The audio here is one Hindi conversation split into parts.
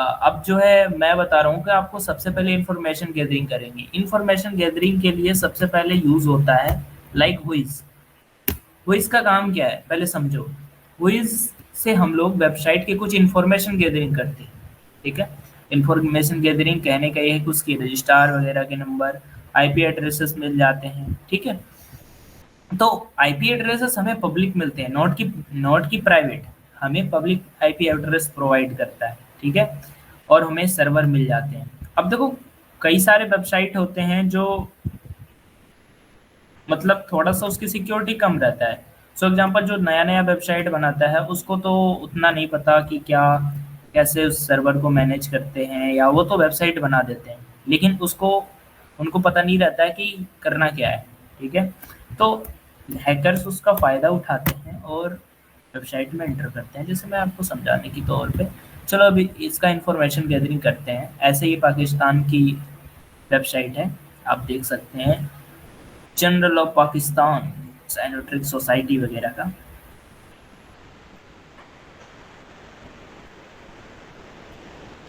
अब जो है मैं बता रहा हूँ कि आपको सबसे पहले इंफॉर्मेशन गैदरिंग करेंगे। इंफॉर्मेशन गैदरिंग के लिए सबसे पहले यूज होता है लाइक हुइज। हुइज का काम क्या है पहले समझो। हुइज से हम लोग वेबसाइट के कुछ इंफॉर्मेशन गैदरिंग करते हैं। ठीक है। इंफॉर्मेशन गैदरिंग कहने का ये है कि उसकी रजिस्ट्रार वगैरह के नंबर, आईपी एड्रेसेस मिल जाते हैं। ठीक है। तो आईपी एड्रेसेस हमें पब्लिक मिलते हैं, नॉट की प्राइवेट। हमें पब्लिक आईपी एड्रेस प्रोवाइड करता है। ठीक है। और हमें सर्वर मिल जाते हैं। अब देखो कई सारे वेबसाइट होते हैं जो मतलब थोड़ा सा उसकी सिक्योरिटी कम रहता है। सो एग्जांपल जो नया नया वेबसाइट बनाता है उसको तो उतना नहीं पता कि क्या कैसे उस सर्वर को मैनेज करते हैं, या वो तो वेबसाइट बना देते हैं लेकिन उसको उनको पता नहीं रहता है कि करना क्या है। ठीक है। तो हैकर्स उसका फ़ायदा उठाते हैं और वेबसाइट में एंटर करते हैं, जैसे मैं आपको समझाने की तौर पे। चलो अभी इसका इंफॉर्मेशन गैदरिंग करते हैं। ऐसे ही पाकिस्तान की वेबसाइट है, आप देख सकते हैं, जनरल ऑफ पाकिस्तान साइनोट्रिक सोसाइटी वगैरह का।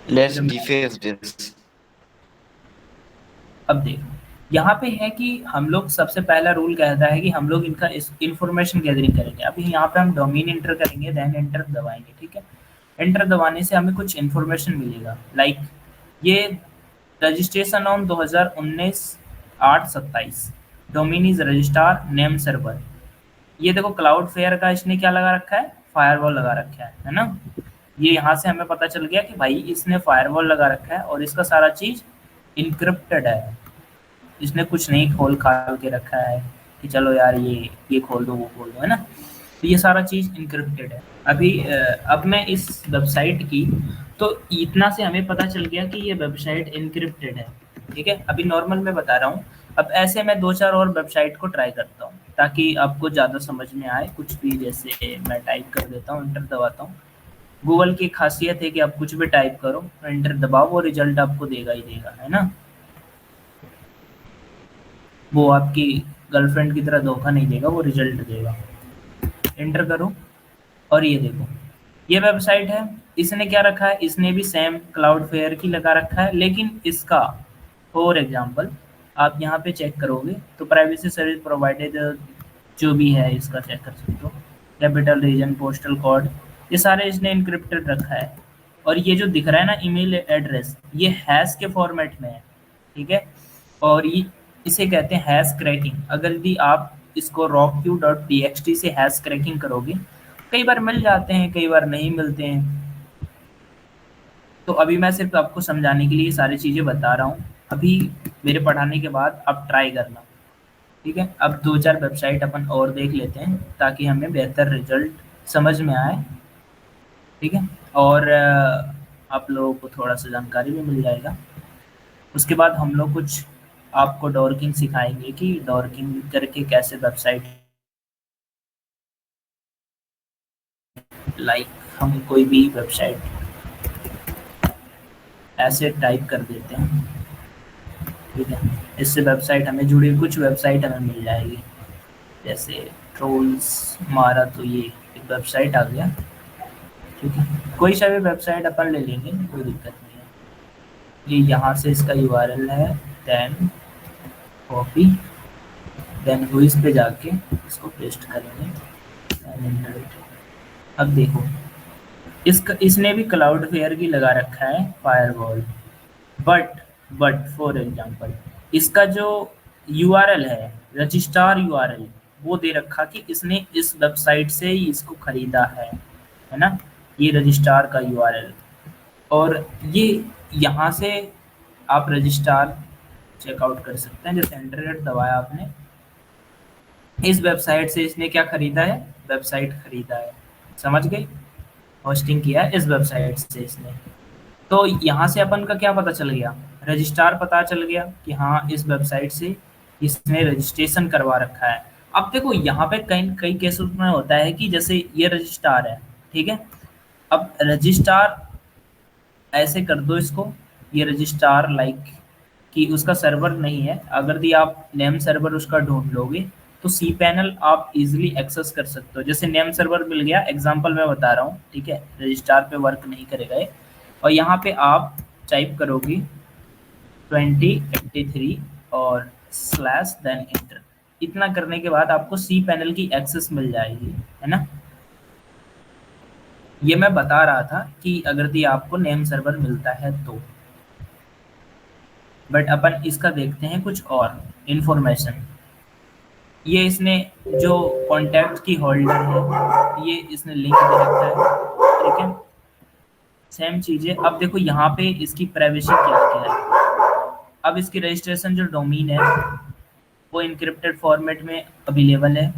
Let's जब मैं deface this. अब देखो यहाँ पे है कि हम लोग सबसे पहला रूल कहता है कि हम लोग इनका इंफॉर्मेशन गैदरिंग करेंगे। अभी यहाँ पे हम डोमेन एंटर करेंगे, देन एंटर दबाएंगे। ठीक है। एंटर दबाने से हमें कुछ इन्फॉर्मेशन मिलेगा लाइक ये registration on 2019 8/27, domain is registrar name server. ये देखो क्लाउड फेयर का इसने क्या लगा रखा है, फायरवॉल लगा रखा है ना। ये यहाँ से हमें पता चल गया कि भाई इसने फायरवॉल लगा रखा है और इसका सारा चीज इनक्रिप्टेड है। इसने कुछ नहीं खोल खाल के रखा है कि चलो यार ये खोल दो वो खोल दो, है ना। तो ये सारा चीज इनक्रिप्टेड है। अभी अब मैं इस वेबसाइट की, तो इतना से हमें पता चल गया कि ये वेबसाइट इनक्रिप्टेड है। ठीक है। अभी नॉर्मल मैं बता रहा हूँ। अब ऐसे मैं दो चार और वेबसाइट को ट्राई करता हूँ ताकि आपको ज़्यादा समझ में आए कुछ भी। जैसे मैं टाइप कर देता हूँ, एंटर दबाता हूँ। गूगल की खासियत है कि आप कुछ भी टाइप करो, एंटर दबाओ, वो रिजल्ट आपको देगा ही देगा, है ना। वो आपकी गर्लफ्रेंड की तरह धोखा नहीं देगा, वो रिजल्ट देगा। एंटर करो और ये देखो ये वेबसाइट है। इसने क्या रखा है, इसने भी सेम क्लाउड फेयर की लगा रखा है, लेकिन इसका फॉर एग्जांपल आप यहाँ पे चेक करोगे तो प्राइवेसी सर्विस प्रोवाइडेड जो भी है इसका चेक कर सकते हो। कैपिटल रीजन, पोस्टल कोड, ये सारे इसने इनक्रिप्टेड रखा है। और ये जो दिख रहा है ना ईमेल एड्रेस, ये हैश के फॉर्मेट में है। ठीक है। और ये इसे कहते हैं हैश क्रैकिंग। अगर यदि आप इसको rockq.txt से हैश क्रैकिंग करोगे, कई बार मिल जाते हैं कई बार नहीं मिलते हैं। तो अभी मैं सिर्फ आपको समझाने के लिए ये सारी चीज़ें बता रहा हूँ। अभी मेरे पढ़ाने के बाद आप ट्राई करना। ठीक है। अब दो चार वेबसाइट अपन और देख लेते हैं ताकि हमें बेहतर रिजल्ट समझ में आए। ठीक है। और आप लोगों को थोड़ा सा जानकारी भी मिल जाएगा। उसके बाद हम लोग कुछ आपको डॉर्किंग सिखाएंगे कि डॉर्किंग करके कैसे वेबसाइट लाइक हम कोई भी वेबसाइट ऐसे टाइप कर देते हैं। ठीक है। इससे वेबसाइट हमें जुड़ी कुछ वेबसाइट हमें मिल जाएगी। जैसे ट्रोल्स मारा तो ये एक वेबसाइट आ गया। ठीक है। कोई सा भी वेबसाइट अपन ले लेंगे, कोई दिक्कत नहीं है। ये यहाँ से इसका यूआरएल है, देन कॉपी, देन हुइस पे जाके इसको पेस्ट करेंगे। अब देखो इसका इसने भी क्लाउड फेयर की लगा रखा है firewall. But but for example इसका जो यूआरएल है, रजिस्ट्रार यूआरएल, वो दे रखा कि इसने इस वेबसाइट से ही इसको खरीदा है ना। ये रजिस्ट्रार का यूआरएल। और ये यहाँ से आप रजिस्ट्रार चेकआउट कर सकते हैं। जैसे इंटरनेट दबाया आपने, इस वेबसाइट से इसने क्या खरीदा है, वेबसाइट खरीदा है। समझ गए। होस्टिंग किया है इस वेबसाइट से इसने। तो यहाँ से अपन का क्या पता चल गया, रजिस्ट्रार पता चल गया कि हाँ इस वेबसाइट से इसने रजिस्ट्रेशन करवा रखा है। अब देखो यहाँ पे कई कई केसेस में होता है कि जैसे ये रजिस्ट्रार है। ठीक है। अब रजिस्ट्रार ऐसे कर दो इसको, ये रजिस्ट्रार लाइक कि उसका सर्वर नहीं है। अगर भी आप नेम सर्वर उसका ढूंढ लोगे तो सी पैनल आप इजीली एक्सेस कर सकते हो। जैसे नेम सर्वर मिल गया, एग्जांपल मैं बता रहा हूँ। ठीक है। रजिस्ट्रार पे वर्क नहीं करेगा ये। और यहाँ पे आप टाइप करोगे 2083 और स्लैश देन इंटर। इतना करने के बाद आपको सी पैनल की एक्सेस मिल जाएगी, है ना। ये मैं बता रहा था कि अगर दी आपको नेम सर्वर मिलता है तो। बट अपन इसका देखते हैं कुछ और इंफॉर्मेशन। ये इसने जो कॉन्टैक्ट की होल्डर है ये इसने लिंक दे रखा है, ठीक है। सेम चीज़ है। अब देखो यहाँ पे इसकी प्राइवेसी क्या क्या है। अब इसकी रजिस्ट्रेशन जो डोमेन है वो इनक्रिप्टेड फॉर्मेट में अवेलेबल है।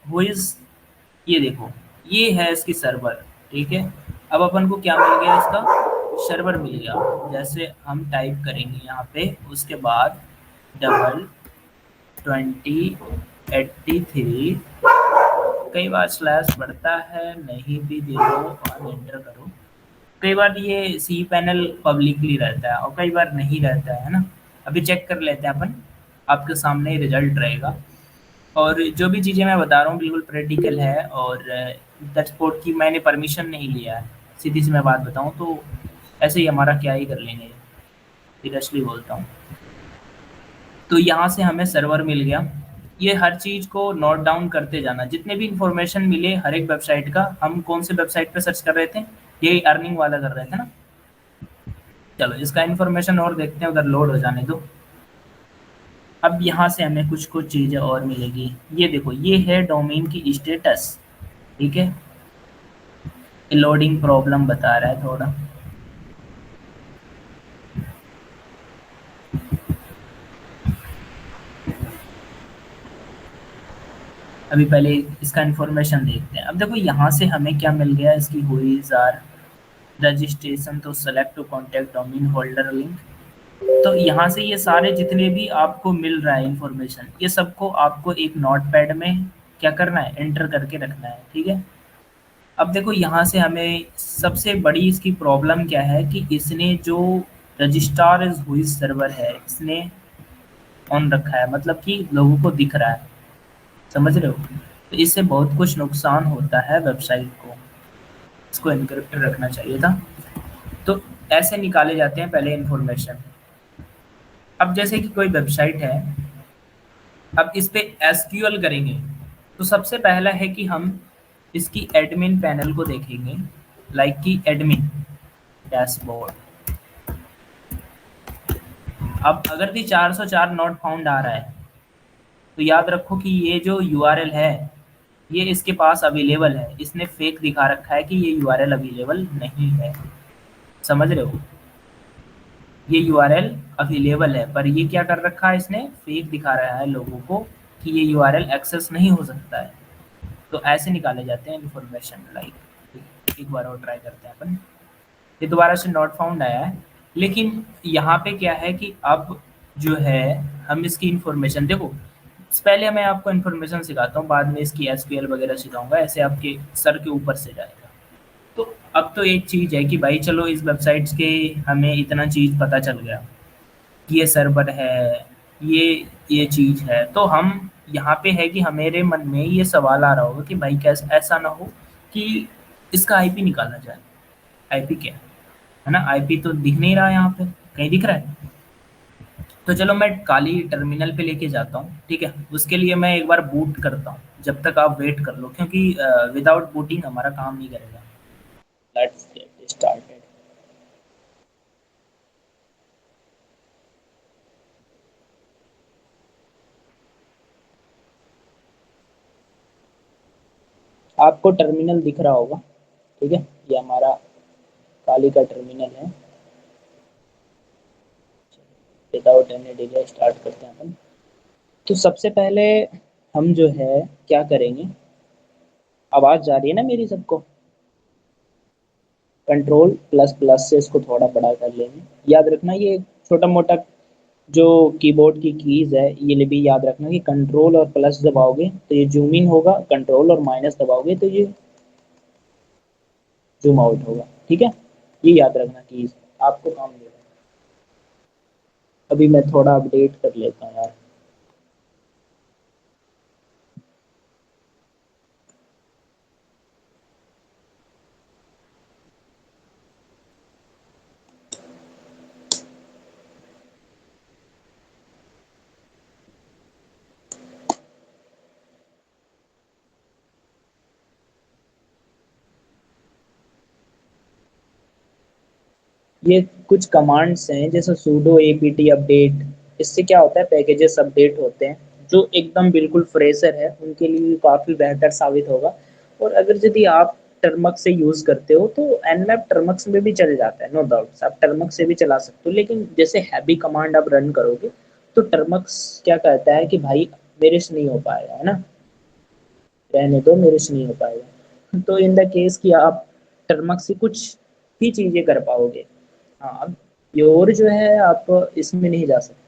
वो इज, ये देखो, ये है इसकी सर्वर, ठीक है। अब अपन को क्या मिल गया, इसका सर्वर मिल गया। जैसे हम टाइप करेंगे यहाँ पे, उसके बाद डबल 2083, कई बार स्लैश बढ़ता है, नहीं भी दे दो और एंटर करो। कई बार ये सी पैनल पब्लिकली रहता है और कई बार नहीं रहता है ना। अभी चेक कर लेते हैं अपन, आपके सामने ही रिजल्ट रहेगा। और जो भी चीज़ें मैं बता रहा हूँ बिल्कुल प्रैक्टिकल है, और डचपोर्ट की मैंने परमिशन नहीं लिया है। सीधी सी मैं बात बताऊँ तो ऐसे ही हमारा क्या ही कर लेंगे, सीरियसली बोलता हूँ। तो यहाँ से हमें सर्वर मिल गया। ये हर चीज़ को नोट डाउन करते जाना, जितने भी इंफॉर्मेशन मिले हर एक वेबसाइट का। हम कौन से वेबसाइट पे सर्च कर रहे थे, यही अर्निंग वाला कर रहे थे ना। चलो इसका इंफॉर्मेशन और देखते हैं, उधर लोड हो जाने दो। अब यहाँ से हमें कुछ कुछ चीज़ें और मिलेगी। ये देखो, ये है डोमेन की स्टेटस, ठीक है। लोडिंग प्रॉब्लम बता रहा है थोड़ा। अभी पहले इसका इंफॉर्मेशन देखते हैं। अब देखो यहाँ से हमें क्या मिल गया, इसकी हुई जार रजिस्ट्रेशन, तो select to contact domain holder link. तो यहाँ से ये सारे जितने भी आपको मिल रहा है इंफॉर्मेशन, ये सबको आपको एक नोटपैड में क्या करना है, एंटर करके रखना है, ठीक है। अब देखो यहाँ से हमें सबसे बड़ी इसकी प्रॉब्लम क्या है कि इसने जो रजिस्ट्रार इज हुई सर्वर है इसने ऑन रखा है, मतलब कि लोगों को दिख रहा है, समझ रहे हो। तो इससे बहुत कुछ नुकसान होता है वेबसाइट को, इसको एनक्रिप्टेड रखना चाहिए था। तो ऐसे निकाले जाते हैं पहले इंफॉर्मेशन। अब जैसे कि कोई वेबसाइट है, अब इस पे एसक्यूएल करेंगे, तो सबसे पहला है कि हम इसकी एडमिन पैनल को देखेंगे, लाइक कि एडमिन डैशबोर्ड। अब अगर भी 404 नॉट फाउंड आ रहा है तो याद रखो कि ये जो यूआरएल है ये इसके पास अवेलेबल है, इसने फेक दिखा रखा है कि ये यूआरएल अवेलेबल नहीं है, समझ रहे हो। ये यूआरएल अवेलेबल है पर ये क्या कर रखा है, इसने फेक दिखा रहा है लोगों को कि ये यूआरएल एक्सेस नहीं हो सकता है। तो ऐसे निकाले जाते हैं इन्फॉर्मेशन, लाइक एक बार और ट्राई करते हैं अपन। ये दोबारा से नॉट फाउंड आया है, लेकिन यहाँ पे क्या है कि अब जो है हम इसकी इंफॉर्मेशन देखो। पहले मैं आपको इन्फॉर्मेशन सिखाता हूँ, बाद में इसकी एसक्यूएल वगैरह सिखाऊंगा, ऐसे आपके सर के ऊपर से जाएगा। तो अब तो एक चीज़ है कि भाई चलो इस वेबसाइट्स के हमें इतना चीज़ पता चल गया कि ये सर्वर है, ये ये चीज़ है। तो हम यहाँ पे है कि हमारे मन में ये सवाल आ रहा होगा कि भाई कैसे ऐसा ना हो कि इसका आईपी निकाला जाए। आईपी क्या है ना, आईपी तो दिख नहीं रहा है यहाँ पे, कहीं दिख रहा है। तो चलो मैं काली टर्मिनल पे लेके जाता हूँ, ठीक है। उसके लिए मैं एक बार बूट करता हूँ, जब तक आप वेट कर लो, क्योंकि विदाउट बूटिंग हमारा काम नहीं करेगा। Let's get started. आपको टर्मिनल दिख रहा होगा, ठीक है। ये हमारा काली का टर्मिनल है। विदाउट एनी डिले स्टार्ट करते हैं अपन। तो सबसे पहले हम जो है क्या करेंगे, आवाज़ जा रही है ना मेरी सबको। कंट्रोल प्लस प्लस से इसको थोड़ा बड़ा कर लेंगे। याद रखना ये छोटा मोटा जो कीबोर्ड की कीज है ये भी याद रखना कि कंट्रोल और प्लस दबाओगे तो ये जूम इन होगा, कंट्रोल और माइनस दबाओगे तो ये जूम आउट होगा, ठीक है। ये याद रखना कीज, आपको काम देगा। अभी मैं थोड़ा अपडेट कर लेता हूँ यार। ये कुछ कमांड्स हैं जैसे sudo apt अपडेट। इससे क्या होता है, पैकेजेस अपडेट होते हैं, जो एकदम बिल्कुल फ्रेशर है उनके लिए काफ़ी बेहतर साबित होगा। और अगर यदि आप टर्मक से यूज़ करते हो तो nmap टर्मक्स में भी चल जाता है, नो डाउट्स, आप टर्मक से भी चला सकते हो। लेकिन जैसे हैवी कमांड आप रन करोगे तो टर्मक्स क्या कहता है कि भाई मेरे से नहीं हो पाएगा, है ना, रहने दो, मेरे से नहीं हो पाएगा। तो इन द केस कि आप टर्मक से कुछ ही चीज़ें कर पाओगे। हाँ, अब प्योर जो है आप इसमें नहीं जा सकते।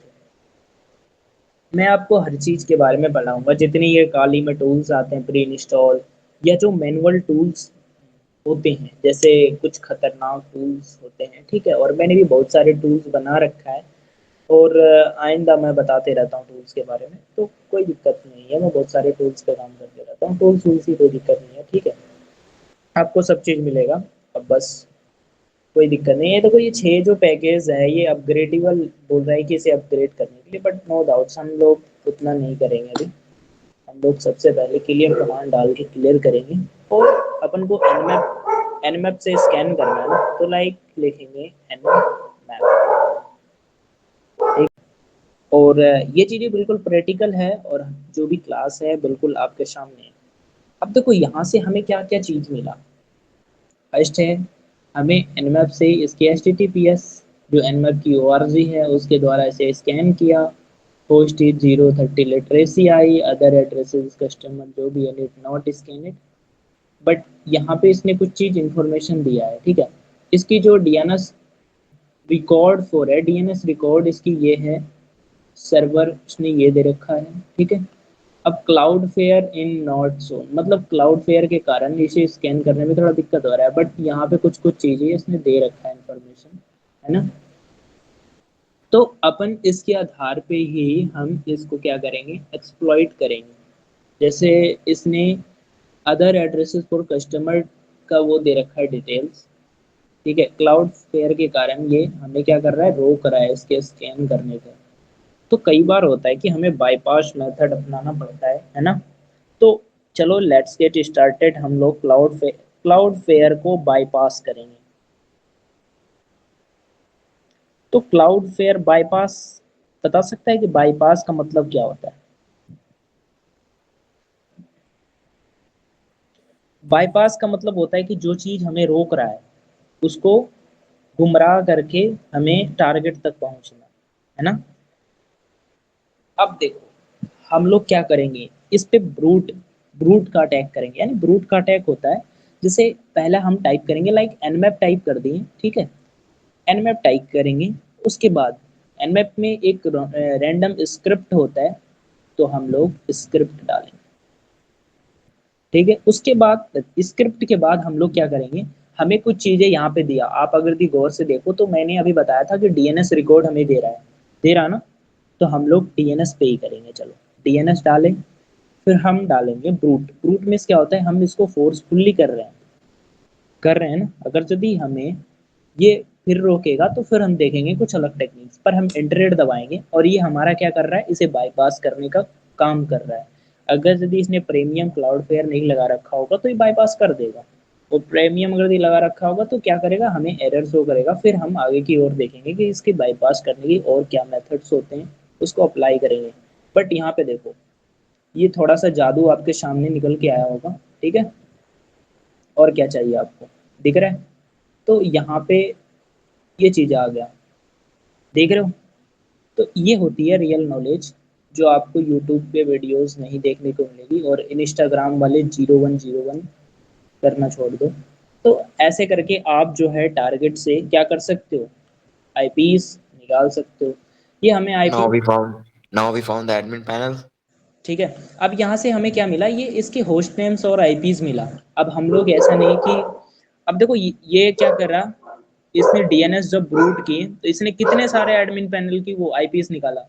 मैं आपको हर चीज़ के बारे में बताऊंगा, जितनी ये काली में टूल्स आते हैं प्री इंस्टॉल, या जो मैनुअल टूल्स होते हैं, जैसे कुछ खतरनाक टूल्स होते हैं, ठीक है। और मैंने भी बहुत सारे टूल्स बना रखा है, और आइंदा मैं बताते रहता हूँ टूल्स के बारे में, तो कोई दिक्कत नहीं है। मैं बहुत सारे टूल्स पे काम करते रहता हूँ, टूल्स वूल्स की कोई दिक्कत नहीं है, ठीक है। आपको सब चीज़ मिलेगा। अब बस कोई दिक्कत नहीं है। तो कोई ये 6 जो पैकेज है ये अपग्रेडेबल बोल रहा है कि इसे अपग्रेड करने के लिए, बट नो डाउट्स हम लोग उतना नहीं करेंगे अभी। हम लोग सबसे पहले क्लियर कमांड डाल के क्लियर करेंगे। और अपन को एनमैप से स्कैन करना है ना, तो लाइक लिखेंगे एनमैप, ठीक। और ये चीज़ें बिल्कुल प्रैक्टिकल है, और जो भी क्लास है बिल्कुल आपके सामने है। अब देखो यहाँ से हमें क्या क्या चीज़ मिला। फर्स्ट है, हमें एनमैप से इसके HTTPS जो एनमैप की ORG है उसके द्वारा इसे स्कैन किया। Host is 030 literacy I, other addresses customer जो भी है नॉट स्कैन। बट यहाँ पे इसने कुछ चीज़ इंफॉर्मेशन दिया है, ठीक है। इसकी जो DNS रिकॉर्ड फॉर है, DNS रिकॉर्ड इसकी ये है, सर्वर इसने ये दे रखा है, ठीक है। अब cloud fair in not zone, मतलब क्लाउड फेयर के कारण इसे स्कैन करने में थोड़ा दिक्कत हो रहा है, बट यहाँ पे कुछ कुछ चीज़ें इसने दे रखा है इंफॉर्मेशन, है ना। तो अपन इसके आधार पे ही हम इसको क्या करेंगे, एक्सप्लॉइट करेंगे। जैसे इसने अदर एड्रेसेस फॉर कस्टमर का वो दे रखा है डिटेल्स, ठीक है। क्लाउड फेयर के कारण ये हमें क्या कर रहा है, रोक रहा है इसके स्कैन करने का। तो कई बार होता है कि हमें बाईपास मेथड अपनाना पड़ता है ना। तो चलो लेट्स गेट स्टार्टेड, हम लोग क्लाउड फेयर को बाईपास करेंगे। तो क्लाउड फेयर बाईपास बता सकता है कि बाईपास का मतलब क्या होता है। बाईपास का मतलब होता है कि जो चीज़ हमें रोक रहा है उसको गुमराह करके हमें टारगेट तक पहुंचना, है ना। अब देखो हम लोग क्या करेंगे, इस पे ब्रूट ब्रूट का अटैक करेंगे। यानी ब्रूट का अटैक होता है, जैसे पहला हम टाइप करेंगे लाइक nmap टाइप कर दिए, ठीक है। nmap टाइप करेंगे, उसके बाद nmap में एक रैंडम स्क्रिप्ट होता है, तो हम लोग स्क्रिप्ट डालेंगे, ठीक है। उसके बाद स्क्रिप्ट के बाद हम लोग क्या करेंगे, हमें कुछ चीज़ें यहाँ पे दिया, आप अगर दी गौर से देखो तो मैंने अभी बताया था कि DNS रिकॉर्ड हमें दे रहा है, दे रहा ना। तो हम लोग DNS पे ही करेंगे, चलो DNS डालें। फिर हम डालेंगे ब्रूट। ब्रूट में क्या होता है, हम इसको फोर्सफुल्ली कर रहे हैं ना। अगर यदि हमें ये फिर रोकेगा तो फिर हम देखेंगे कुछ अलग टेक्निक्स पर, हम एंटर दबाएंगे और ये हमारा क्या कर रहा है, इसे बाईपास करने का काम कर रहा है। अगर यदि इसने प्रीमियम क्लाउड फेयर नहीं लगा रखा होगा तो ये बाईपास कर देगा, और प्रीमियम अगर ये लगा रखा होगा तो क्या करेगा, हमें एरर शो करेगा। फिर हम आगे की ओर देखेंगे कि इसके बाईपास करने की और क्या मेथड्स होते हैं, उसको अप्लाई करेंगे। बट यहाँ पे देखो, ये थोड़ा सा जादू आपके सामने निकल के आया होगा, ठीक है। और क्या चाहिए आपको, दिख रहा है। तो यहाँ पे ये चीज़ आ गया, देख रहे हो। तो ये होती है रियल नॉलेज, जो आपको यूट्यूब पे वीडियोस नहीं देखने को मिलेगी, और इंस्टाग्राम वाले 0101 करना छोड़ दो। तो ऐसे करके आप जो है टारगेट से क्या कर सकते हो, आईपीस निकाल सकते हो। ये हमें IP, Now we found the admin panel. ठीक है। अब यहाँ से हमें क्या मिला, ये इसके होस्ट नेम्स और आईपीस मिला। अब हम लोग ऐसा नहीं कि, अब देखो ये क्या कर रहा, इसने डीएनएस जब ब्रूट की तो इसने कितने सारे एडमिन पैनल की वो आईपीस निकाला।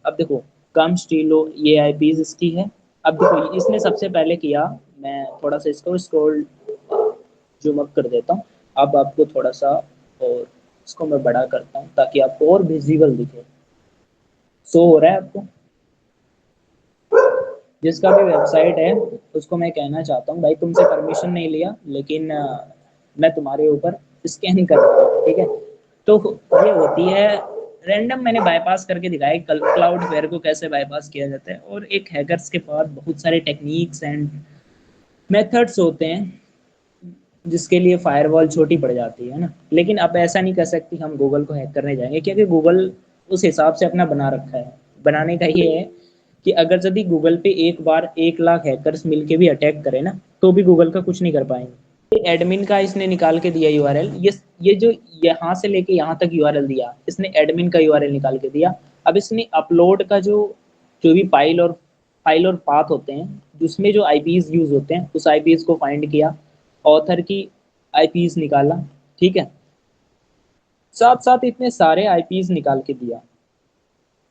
अब देखो कम स्टीलो ये आईपीस इसकी है। अब देखो इसने सबसे पहले किया, मैं थोड़ा सा इसको स्क्रॉल जूम अप कर देता हूँ। अब आपको थोड़ा सा, और इसको मैं बड़ा करता हूँ ताकि आपको और विजिबल दिखे। शो हो रहा है आपको, जिसका भी वेबसाइट है उसको मैं कहना चाहता हूँ भाई तुमसे परमिशन नहीं लिया, लेकिन मैं तुम्हारे ऊपर स्कैन कर रहा हूँ, ठीक है। तो ये होती है रैंडम। मैंने बाईपास करके दिखाया क्लाउडफ्लेयर को कैसे बाईपास किया जाता है। और एक हैकर्स के पास बहुत सारे टेक्निक्स एंड मेथड्स होते हैं जिसके लिए फायरवॉल छोटी पड़ जाती है ना। लेकिन अब ऐसा नहीं कर सकती हम गूगल को हैक करने जाएंगे, क्योंकि गूगल उस हिसाब से अपना बना रखा है। बनाने का ये है कि अगर यदि गूगल पे एक बार 1 लाख हैकर्स मिलके भी अटैक करें ना, तो भी गूगल का कुछ नहीं कर पाएंगे। एडमिन का इसने निकाल के दिया यूआरएल, ये जो यहाँ से लेके यहाँ तक यूआरएल दिया, इसने एडमिन का यूआरएल निकाल के दिया। अब इसने अपलोड का जो जो भी फाइल और पाथ होते हैं, जिसमें जो आईपीज यूज होते हैं, उस आईपीज को फाइंड किया, ऑथर की आईपीज निकाला, ठीक है। साथ साथ इतने सारे आईपीज निकाल के दिया।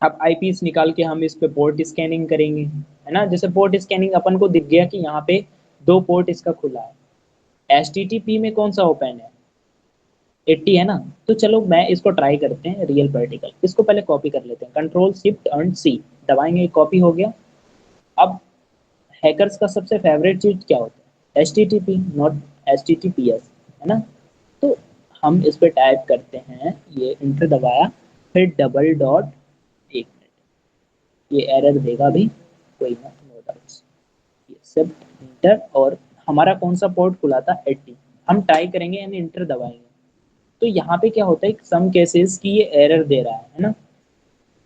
अब आईपीस निकाल के हम इस पे पोर्ट स्कैनिंग करेंगे, है ना। जैसे पोर्ट स्कैनिंग अपन को दिख गया कि यहाँ पे 2 पोर्ट इसका खुला है, एचटीटीपी में कौन सा ओपन है, 80 है ना। तो चलो मैं इसको ट्राई करते हैं रियल प्रैक्टिकल। इसको पहले कॉपी कर लेते हैं, कंट्रोल शिफ्ट एंड सी दबाएंगे, कॉपी हो गया। अब हैकर्स का सबसे फेवरेट चीज क्या होता है, H T T P, not H T T P S, है ना। तो हम इस पे टाइप करते हैं, ये इंटर दबाया, फिर डबल डॉट, एक मिनट, ये एरर देगा भी, कोई ना, नो डाउट्स। ये सब इंटर, और हमारा कौन सा पोर्ट खुला था, 80। हम ट्राई करेंगे यानी इंटर दबाएंगे। तो यहाँ पे क्या होता है, सम केसेस की ये एरर दे रहा है ना।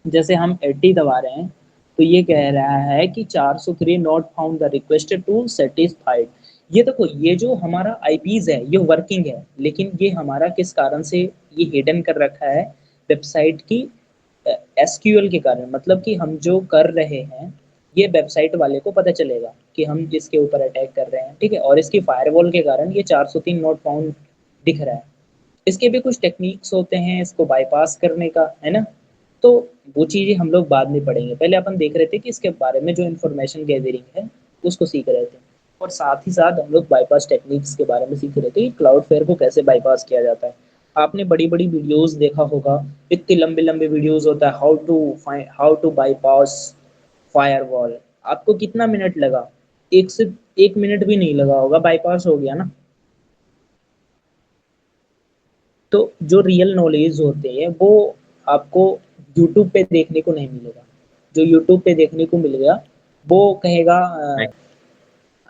जैसे हम 80 दबा रहे हैं, तो ये कह रहा है कि 403 not found the requested to satisfied. ये देखो, ये जो हमारा आईपीज है ये वर्किंग है, लेकिन ये हमारा किस कारण से ये हिडन कर रखा है, वेबसाइट की एसक्यूएल के कारण। मतलब कि हम जो कर रहे हैं, ये वेबसाइट वाले को पता चलेगा कि हम जिसके ऊपर अटैक कर रहे हैं, ठीक है। और इसकी फायरवॉल के कारण ये 403 नॉट फाउंड दिख रहा है। इसके भी कुछ टेक्निक्स होते हैं इसको बाईपास करने का, है ना। तो वो चीज़ें हम लोग बाद में पढ़ेंगे। पहले अपन देख रहे थे कि इसके बारे में जो इन्फॉर्मेशन गैदरिंग है उसको सीख रहे थे, और साथ ही साथ हम लोग बाईपास टेक्निक्स के बारे में सीख रहे थे कि क्लाउडफ्लेयर को कैसे बाईपास किया जाता है। आपने बड़ी बड़ी वीडियोस देखा होगा, इतने लंबे लंबे वीडियोस होता है, हाउ टू बाईपास फायरवॉल। आपको कितना मिनट लगा, 1 मिनट भी नहीं लगा होगा, बाईपास हो गया ना। तो जो रियल नॉलेज होते हैं वो आपको यूट्यूब पे देखने को नहीं मिलेगा। जो यूट्यूब पे देखने को मिलेगा वो कहेगा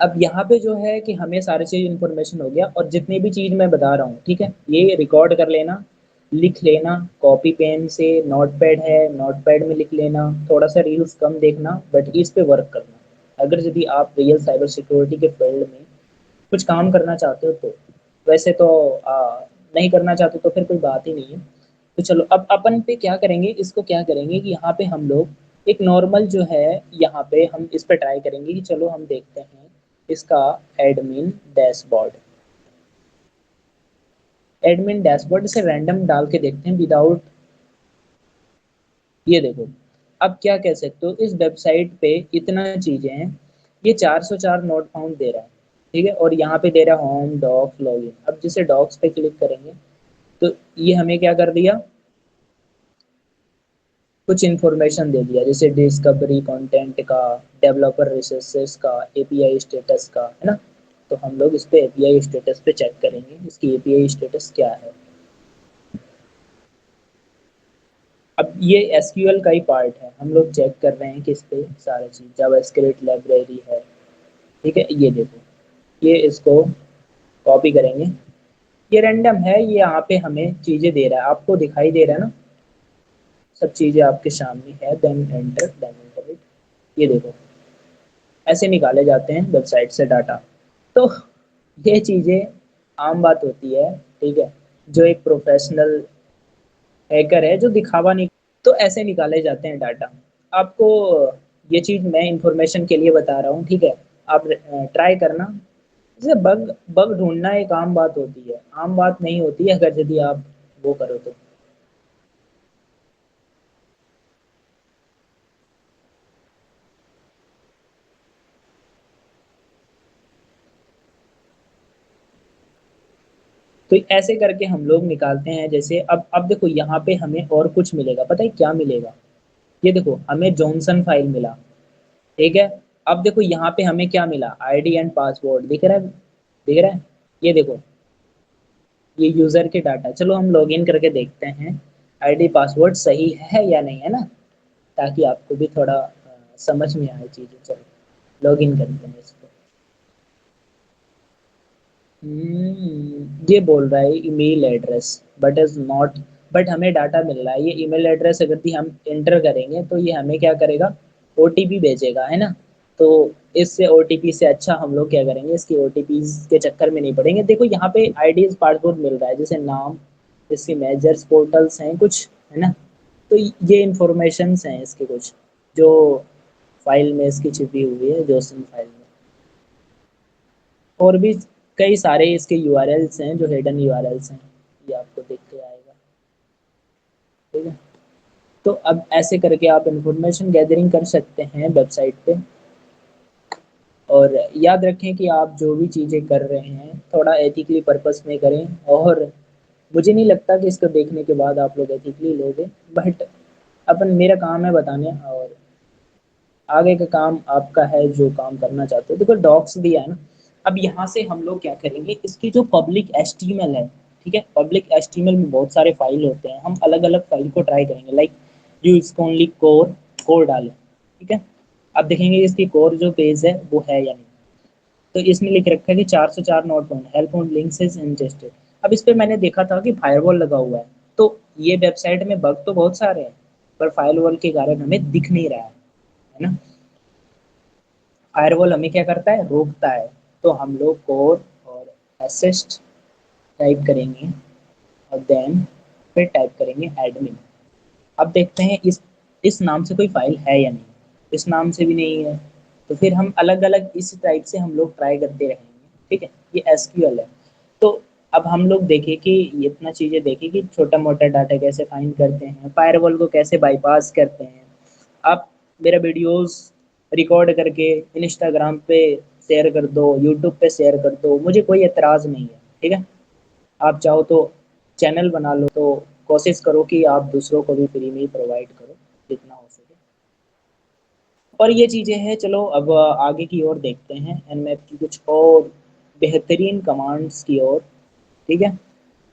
अब यहाँ पे जो है कि हमें सारी चीज इन्फॉर्मेशन हो गया, और जितनी भी चीज मैं बता रहा हूँ, ठीक है, ये रिकॉर्ड कर लेना, लिख लेना, कॉपी पेन से, नोटपैड है नोटपैड में लिख लेना, थोड़ा सा रील्स कम देखना, बट इस पे वर्क करना। अगर यदि आप रियल साइबर सिक्योरिटी के फील्ड में कुछ काम करना चाहते हो तो। वैसे तो नहीं करना चाहते तो फिर कोई बात ही नहीं है। तो चलो अब अपन पे क्या करेंगे, इसको क्या करेंगे कि यहाँ पे हम लोग एक नॉर्मल जो है, यहाँ पे हम इस पे ट्राई करेंगे कि चलो हम देखते हैं इसका एडमिन डैशबोर्ड। एडमिन डैशबोर्ड से रैंडम डाल के देखते हैं विदाउट, ये देखो। अब क्या कह सकते हो, इस वेबसाइट पे इतना चीजें हैं, ये 404 नोट फाउंड दे रहा है, ठीक है। और यहाँ पे दे रहा है होम डॉक्स लॉगिन। अब जैसे डॉक्स पे क्लिक करेंगे तो ये हमें क्या कर दिया, कुछ इन्फॉर्मेशन दे दिया, जैसे डिस्कवरी कंटेंट का, डेवलपर रिसोर्सेज का, एपीआई स्टेटस का, है ना। तो हम लोग इस पे एपीआई स्टेटस पे चेक करेंगे, इसकी एपीआई स्टेटस क्या है। अब ये एसक्यूएल का ही पार्ट है, हम लोग चेक कर रहे हैं कि इस पे सारा चीज जावास्क्रिप्ट लाइब्रेरी है, ठीक है। ये देखो, ये इसको कॉपी करेंगे, ये रैंडम है, ये यहाँ पे हमें चीजें दे रहा है, आपको दिखाई दे रहा है ना, सब चीजें आपके सामने है। देन एंटर इट, ये देखो, ऐसे निकाले जाते हैं वेबसाइट से डाटा। तो ये चीजें आम बात होती है, ठीक है। जो एक प्रोफेशनल हैकर है जो दिखावा नहीं, तो ऐसे निकाले जाते हैं डाटा। आपको ये चीज मैं इंफॉर्मेशन के लिए बता रहा हूँ, ठीक है। आप ट्राई करना। जैसे बग बग ढूंढना एक आम बात होती है, आम बात नहीं होती है अगर यदि आप वो करो तो। तो ऐसे करके हम लोग निकालते हैं। जैसे अब देखो यहाँ पे हमें और कुछ मिलेगा, पता है क्या मिलेगा, ये देखो हमें जॉनसन फाइल मिला, ठीक है। अब देखो यहाँ पे हमें क्या मिला, आईडी एंड पासवर्ड दिख रहा है, दिख रहा है, ये देखो, ये यूज़र के डाटा। चलो हम लॉगिन करके देखते हैं आईडी पासवर्ड सही है या नहीं, है ना, ताकि आपको भी थोड़ा समझ में आए चीज़ें। चलो लॉगिन करते हैं इसको। ये बोल रहा है email address but is not, but हमें डाटा मिल रहा है ये ईमेल एड्रेस अगर भी हम एंटर करेंगे तो ये हमें क्या करेगा, ओटीपी भेजेगा, है ना। तो इससे ओटीपी से अच्छा हम लोग क्या करेंगे, इसकी ओटीपी के चक्कर में नहीं पड़ेंगे। देखो यहाँ पे आईडीज पासवर्ड मिल रहा है, जैसे नाम, इसके मेजर्स पोर्टल्स हैं कुछ, है ना। तो ये इंफॉर्मेशंस हैं इसके कुछ, जो फाइल में इसकी छिपी हुई है, जोसन फाइल में। और भी कई सारे इसके यूआरएल्स हैं जो हिडन यूआरएल्स हैं, ये आपको दिख के आएगा, ठीक है। तो अब ऐसे करके आप इंफॉर्मेशन गैदरिंग कर सकते हैं वेबसाइट पे। और याद रखें कि आप जो भी चीज़ें कर रहे हैं थोड़ा एथिकली पर्पस में करें। और मुझे नहीं लगता कि इसको देखने के बाद आप लोग एथिकली लोगे, बट अपन, मेरा काम है बताने, और आगे का काम आपका है जो काम करना चाहते हो। देखो डॉक्स दिया है ना, अब यहाँ से हम लोग क्या करेंगे, इसकी जो पब्लिक एचटीएमएल है, ठीक है, पब्लिक एचटीएमएल में बहुत सारे फाइल होते हैं, हम अलग अलग फाइल को ट्राई करेंगे। लाइक यू इसको ओनली कोर, कोर डालें, ठीक है। अब देखेंगे इसकी कोर जो पेज है वो है या नहीं। तो इसमें लिख रखा है कि 404 not found, help on links is ingested. अब इस पे मैंने देखा था कि फायरवॉल लगा हुआ है, तो ये वेबसाइट में बग तो बहुत सारे हैं, पर फायरवॉल के कारण हमें दिख नहीं रहा है ना। फायरवॉल हमें क्या करता है, रोकता है। तो हम लोग कोर और असिस्ट टाइप करेंगे, और देन फिर टाइप करेंगे एडमिन। अब देखते हैं इस नाम से कोई फाइल है या नहीं, इस नाम से भी नहीं है। तो फिर हम अलग अलग इस टाइप से हम लोग ट्राई करते रहेंगे, ठीक है। ये एसक्यूएल है। तो अब हम लोग देखें कि ये इतना चीज़ें देखें कि छोटा मोटा डाटा कैसे फाइंड करते हैं, फायरवॉल को कैसे बाईपास करते हैं। आप मेरा वीडियोस रिकॉर्ड करके इंस्टाग्राम पे शेयर कर दो, यूट्यूब पे शेयर कर दो, मुझे कोई एतराज़ नहीं है, ठीक है। आप चाहो तो चैनल बना लो, तो कोशिश करो कि आप दूसरों को भी फ्री में ही प्रोवाइड करो जितना हो सके। और ये चीज़ें हैं। चलो अब आगे की ओर देखते हैं एनमैप की कुछ और बेहतरीन कमांड्स की ओर, ठीक है।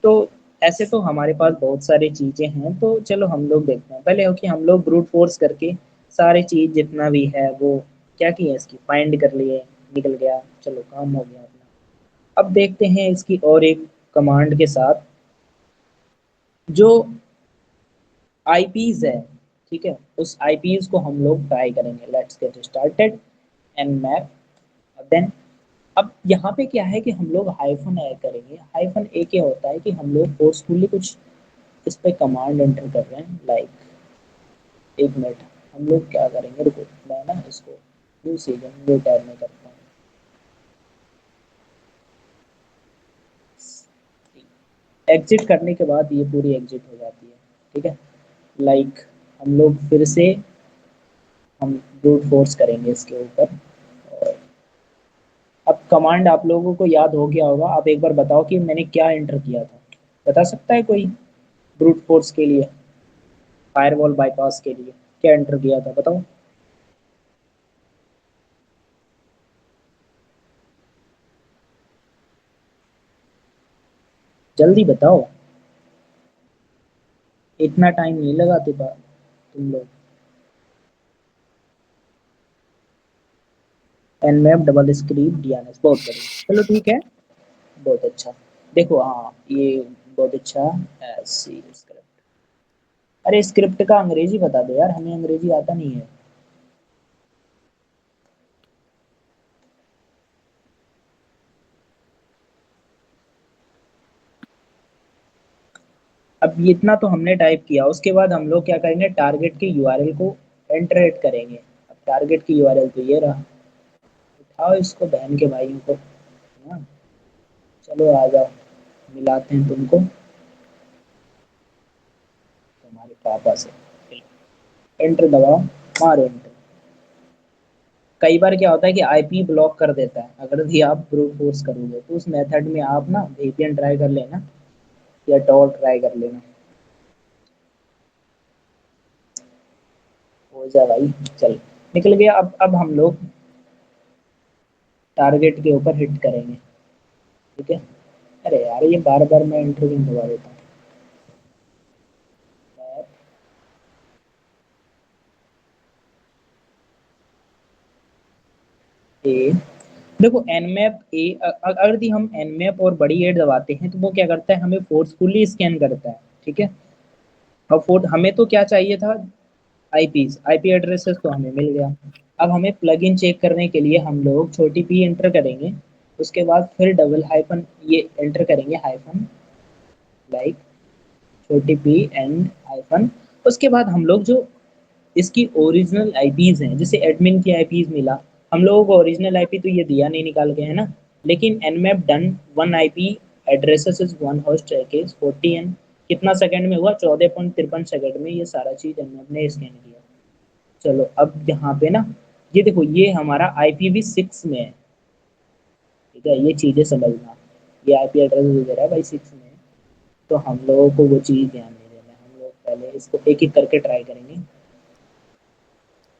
तो ऐसे तो हमारे पास बहुत सारी चीज़ें हैं, तो चलो हम लोग देखते हैं पहले हो कि हम लोग ब्रूट फोर्स करके सारी चीज़ जितना भी है वो क्या किया, इसकी फाइंड कर लिए, निकल गया, चलो काम हो गया अपना। अब देखते हैं इसकी और एक कमांड के साथ जो आईपीज है, ठीक है, उस आईपीज को हम लोग ट्राई करेंगे। Let's get started nmap. Then अब यहाँ पे क्या है कि हम लोग हाइफन ए करेंगे। हाइफन ए क्या होता है कि हम लोग फोर्सफुली कुछ इस पे कमांड एंटर कर रहे हैं। लाइक एक मिनट, हम लोग क्या करेंगे, रुको मैं ना इसको न्यू सीजन न्यू टैब में करता हूँ। एग्जिट करने के बाद ये पूरी एग्जिट हो जाती है, ठीक है। लाइक हम लोग फिर से हम ब्रूट फोर्स करेंगे इसके ऊपर। और अब कमांड आप लोगों को याद हो गया होगा, आप एक बार बताओ कि मैंने क्या एंटर किया था, बता सकता है कोई, ब्रूट फोर्स के लिए, फायरवॉल बाईपास के लिए क्या एंटर किया था, बताओ। जल्दी बताओ, इतना टाइम नहीं लगाते तुम लोग। एनमैप डबल स्क्रिप्ट डीएनएस, बहुत बढ़िया, चलो ठीक है, बहुत अच्छा। देखो हाँ ये बहुत अच्छा। सी स्क्रिप्ट, अरे स्क्रिप्ट का अंग्रेजी बता दो यार, हमें अंग्रेजी आता नहीं है। अब ये इतना तो हमने टाइप किया, उसके बाद हम लोग क्या करेंगे, टारगेट की यूआरएल को एंटरेट करेंगे। अब टारगेट की यूआरएल तो ये रहा, उठाओ इसको बहन के भाइयों को, हाँ, चलो आ जाओ, मिलाते हैं तुमको तुम्हारे पापा से। एंटर दबाओ, मारो एंटर। कई बार क्या होता है कि आईपी ब्लॉक कर देता है, अगर भी आप ब्रूट फोर्स करोगे तो उस मेथड में आप ना वीपीएन ट्राई कर लेना, या टॉर ट्राई कर लेना। हो जा भाई, चल निकल गया। अब हम लोग टारगेट के ऊपर हिट करेंगे, ठीक है। अरे यार ये बार बार मैं इंट्रो क्यों दबा देता हूँ। ए, देखो एनमैप ए, अगर यदि हम एनमैप और बड़ी एड दबाते हैं तो वो क्या करता है, हमें फोर्सफुली स्कैन करता है, ठीक है। और फोर्ट हमें तो क्या चाहिए था, आईपीज, आईपी एड्रेसेस तो हमें मिल गया। अब हमें प्लगइन चेक करने के लिए हम लोग छोटी पी एंटर करेंगे, उसके बाद फिर डबल हाइफन ये एंटर करेंगे, हाइफन लाइक छोटी पी एंड हाइफन। उसके बाद हम लोग जो इसकी ओरिजिनल आईपीज हैं, जैसे एडमिन की आईपीज मिला, हम लोगों को ओरिजिनल आईपी तो ये दिया नहीं निकाल के, है ना। लेकिन nmap done one IP addresses is one host केस 40 एन, कितना सेकंड में हुआ, 14.53 सेकंड में ये सारा चीज nmap ने स्कैन किया। चलो अब यहाँ पे ना, ये देखो ये हमारा IPv6 में है, ठीक है, ये चीजें समझना। ये आईपी एड्रेस वगैरह है भाई 6 में है, तो हम लोगों को वो चीज ध्यान नहीं देना है। हम लोग पहले इसको एक एक करके ट्राई करेंगे।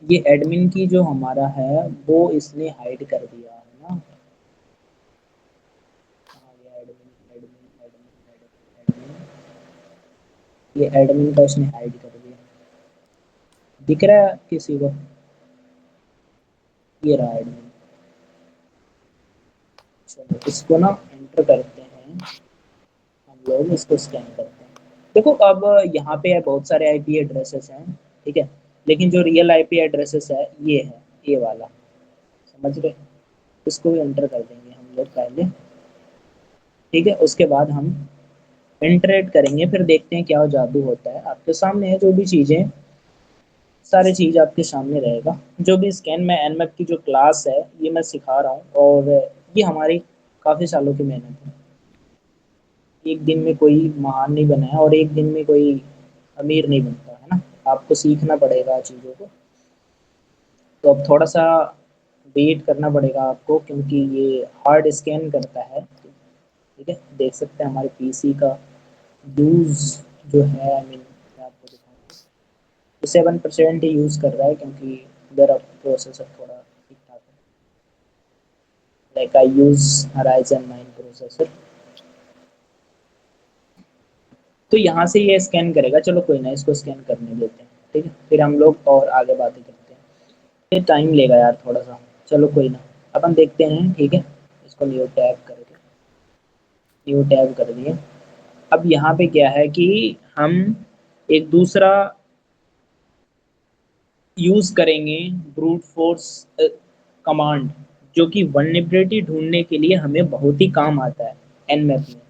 ये एडमिन की जो हमारा है वो इसने हाइड कर दिया है ना। कहाँ गया admin, admin admin admin admin, ये एडमिन का इसने हाइड कर दिया। दिख रहा है किसी को, ये रहा एडमिन। चलो इसको ना एंटर करते हैं, हम लोग इसको स्कैन करते हैं। देखो अब यहाँ पे है बहुत सारे आईपी एड्रेसेस हैं, ठीक है, लेकिन जो रियल आईपी एड्रेसेस है, ये वाला, समझ रहे। इसको भी एंटर कर देंगे हम लोग पहले, ठीक है। उसके बाद हम इंटरेक्ट करेंगे, फिर देखते हैं क्या जादू होता है। आपके सामने है जो भी चीज़ें, सारी चीज़ आपके सामने रहेगा। जो भी स्कैन में एनमैप की जो क्लास है ये मैं सिखा रहा हूँ, और ये हमारी काफ़ी सालों की मेहनत है। एक दिन में कोई महान नहीं बना है, और एक दिन में कोई अमीर नहीं बनता है ना। आपको सीखना पड़ेगा चीज़ों को। तो अब थोड़ा सा वेट करना पड़ेगा आपको, क्योंकि ये हार्ड स्कैन करता है, ठीक है। देख सकते हैं हमारे पीसी का यूज़ जो है, आई मीन मैं आपको दिखाऊँ तो 7% ही यूज़ कर रहा है, क्योंकि मेरा प्रोसेसर थोड़ा ठीक ठाक है। Like I use Ryzen 9 processor. तो यहाँ से ये स्कैन करेगा। चलो कोई ना, इसको स्कैन करने देते हैं, ठीक है, फिर हम लोग और आगे बातें करते हैं। ये टाइम लेगा यार थोड़ा सा। चलो कोई ना, अपन देखते हैं, ठीक है। इसको न्यू टैब करके, न्यू टैब कर दिए। अब यहाँ पे क्या है कि हम एक दूसरा यूज करेंगे, ब्रूट फोर्स कमांड, जो कि वल्नरेबिलिटी ढूंढने के लिए हमें बहुत ही काम आता है एनमैप में।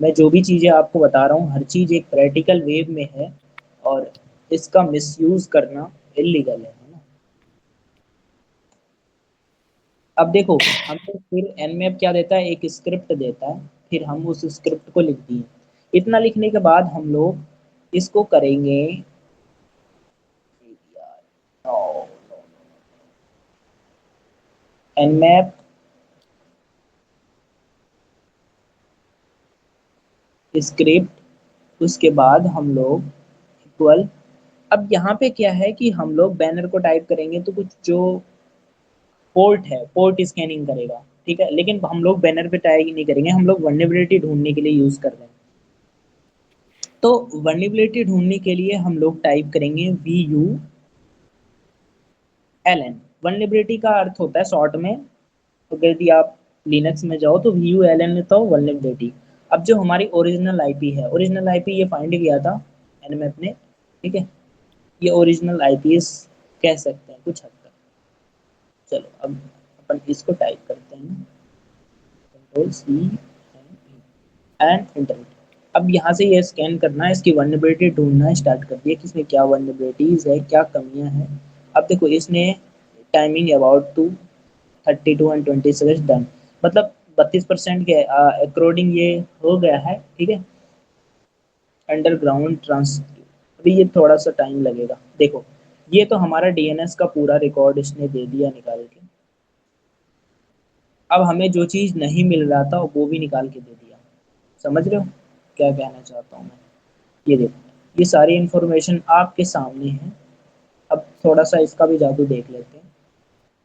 मैं जो भी चीज़ें आपको बता रहा हूँ हर चीज़ एक प्रैक्टिकल वे में है, और इसका मिसयूज करना इलीगल है ना। अब देखो, हमें फिर एनमैप क्या देता है, एक स्क्रिप्ट देता है, फिर हम उस स्क्रिप्ट को लिख दिए। इतना लिखने के बाद हम लोग इसको करेंगे, एनमैप स्क्रिप्ट, उसके बाद हम लोग इक्वल। अब यहाँ पे क्या है कि हम लोग बैनर को टाइप करेंगे तो कुछ जो पोर्ट है, पोर्ट स्कैनिंग करेगा, ठीक है। लेकिन हम लोग बैनर पे टाइप नहीं करेंगे, हम लोग वल्नरेबिलिटी ढूंढने के लिए यूज कर रहे हैं। तो वल्नरेबिलिटी ढूंढने के लिए हम लोग टाइप करेंगे VULN। वल्नरेबिलिटी का अर्थ होता है शॉर्ट में, तो यदि आप लिनक्स में जाओ तो VULN में तो वल्नरेबिलिटी। अब जो हमारी ओरिजिनल आईपी है, ओरिजिनल आईपी ये फाइंड किया था एनमैप ने, ठीक है। ये ओरिजिनल आईपीएस कह सकते हैं कुछ हद तक। चलो अब अपन इसको टाइप करते हैं, कंट्रोल सी एंड इंटर। अब यहाँ से ये स्कैन करना है, इसकी वल्नरेबिलिटी ढूंढना स्टार्ट कर दिया कि इसमें क्या वल्नरेबिलिटीज है, क्या कमियां हैं। अब देखो इसने timing about to 32 and 26 done, मतलब 32% के अकॉर्डिंग ये हो गया है, ठीक है। अंडरग्राउंड ट्रांस, अभी ये थोड़ा सा टाइम लगेगा। देखो ये तो हमारा डीएनएस का पूरा रिकॉर्ड इसने दे दिया निकाल के। अब हमें जो चीज़ नहीं मिल रहा था वो भी निकाल के दे दिया। समझ रहे हो क्या कहना चाहता हूँ मैं। ये देखो, ये सारी इंफॉर्मेशन आपके सामने है। अब थोड़ा सा इसका भी जादू देख लेते हैं,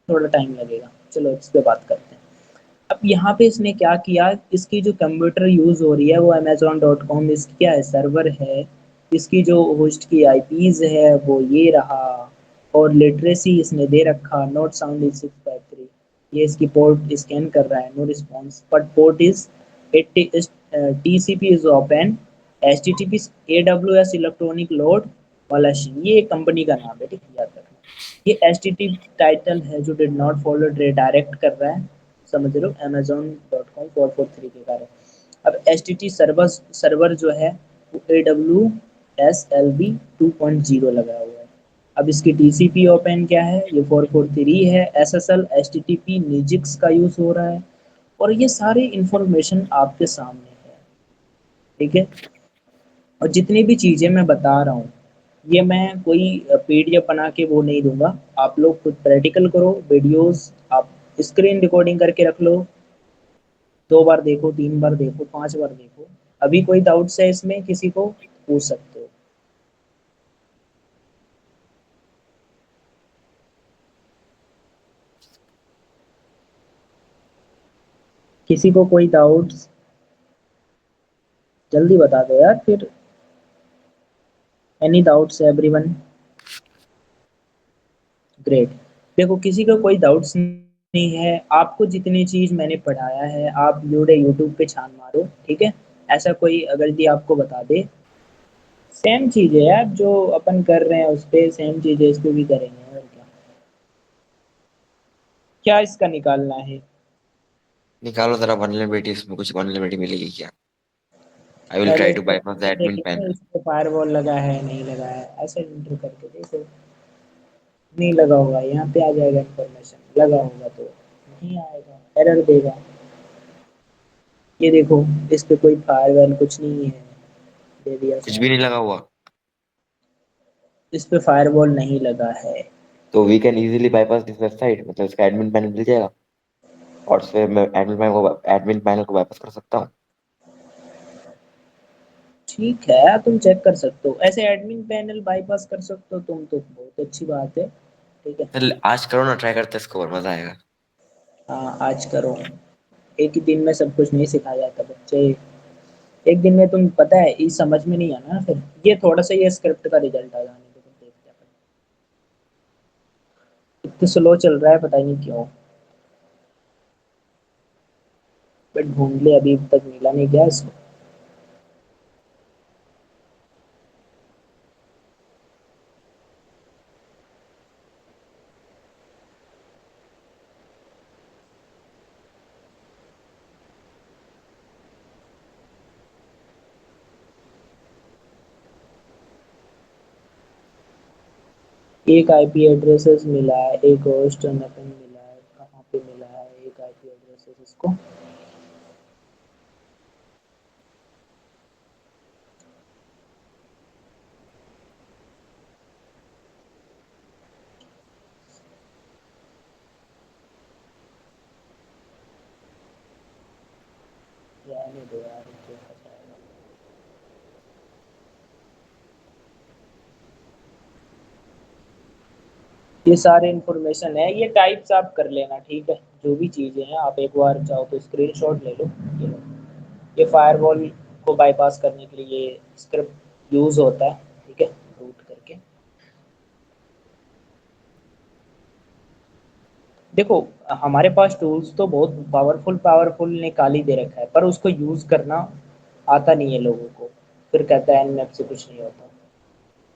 थोड़ा टाइम लगेगा, चलो इस पे बात करते हैं। अब यहाँ पे इसने क्या किया, इसकी जो कंप्यूटर यूज़ हो रही है वो amazon.com इसकी क्या है, सर्वर है। इसकी जो होस्ट की आईपीज़ है वो ये रहा, और लिटरेसी इसने दे रखा नॉट साउंड इज 653। ये इसकी पोर्ट स्कैन कर रहा है, no response, but port is 80 is TCP is open, HTTP AWS electronic load वालाशी, ये एक कंपनी का नाम है, ठीक है, याद रखना। ये एचटीटीपी टाइटल है जो डिड नॉट फॉलो डायरेक्ट कर रहा है, समझ लो amazon.com 443 के कारण। अब H T T server server जो है वो AWS LB 2.0 लगा हुआ है। अब इसकी टीसीपी ओपन क्या है, ये 443 है। SSL HTTP निजिक्स का यूज़ हो रहा है, और ये सारी इंफॉर्मेशन आपके सामने है, ठीक है। और जितनी भी चीज़ें मैं बता रहा हूँ, ये मैं कोई पीडीएफ बना के वो नहीं दूंगा, आप लोग खुद प्रैक्टिकल करो, वीडियोस आप स्क्रीन रिकॉर्डिंग करके रख लो, 2 बार देखो, 3 बार देखो, 5 बार देखो। अभी कोई डाउट्स है इसमें, किसी को पूछ सकते हो। किसी को कोई डाउट्स, जल्दी बता दो यार फिर। Any doubts everyone? ग्रेट। देखो किसी का कोई डाउट्स नहीं है, आपको जितनी चीज मैंने पढ़ाया है आप यूट्यूब पे छान मारो, ठीक है। ऐसा कोई अगर यदि आपको बता दे, सेम चीज है यार, जो अपन कर रहे हैं उस पे सेम चीज है, इस पे भी करेंगे, और क्या। क्या इसका निकालना है? निकालो जरा वनरेबिलिटी, इसमें कुछ वनरेबिलिटी मिलेगी क्या? आई विल पहले ट्राई टू इसको बाईपास द एडमिन देखेंगे, पैनल। इस पे फायरवॉल लगा है नहीं लगा है, ऐसे एंटर करके देखो। नहीं लगा होगा, यहाँ पे आ जाएगा इंफॉर्मेशन, लगा होगा तो नहीं आएगा, एरर देगा। ये देखो, इस पे कोई फायरवॉल कुछ नहीं है, दे दिया कुछ भी सारा। नहीं लगा हुआ। इस पे फायरवॉल नहीं लगा है। तो we can easily bypass this website, मतलब इसका एडमिन पैनल मिल जाएगा, और उससे मैं एडमिन पैनल को बाईपास कर सकता हूँ। ठीक है, तुम चेक कर सकते हो, ऐसे एडमिन पैनल बाईपास कर सकते हो तुम, तो बहुत अच्छी बात है, ठीक है। चल आज करो ना, ट्राई करते हैं इसको, और मजा आएगा। हाँ आज करो, एक ही दिन में सब कुछ नहीं सिखाया जाता बच्चे। एक दिन में तुम पता है ये समझ में नहीं आना, फिर ये थोड़ा सा ये स्क्रिप्ट का रिजल्ट आ जाने दो, तुम देखते हैं। इतना स्लो चल रहा है पता ही नहीं क्यों, बट ढूंढ ले, अभी तक मिला नहीं गया इसको। एक आईपी एड्रेसेस मिला है, एक होस्ट नथिंग मिला है, कहाँ पे मिला है एक आईपी एड्रेसेस इसको? रहने दो यार, देखा जाएगा। ये सारे इंफॉर्मेशन है, ये टाइप्स आप कर लेना, ठीक है। जो भी चीज़ें हैं आप एक बार चाहो तो स्क्रीनशॉट ले लो, ये लो। ये फायरवॉल को बाईपास करने के लिए ये स्क्रिप्ट यूज़ होता है, ठीक है, रूट करके। देखो हमारे पास टूल्स तो बहुत पावरफुल पावरफुल निकाल ही दे रखा है, पर उसको यूज़ करना आता नहीं है लोगों को, फिर कहता है एनएफ से कुछ नहीं होता।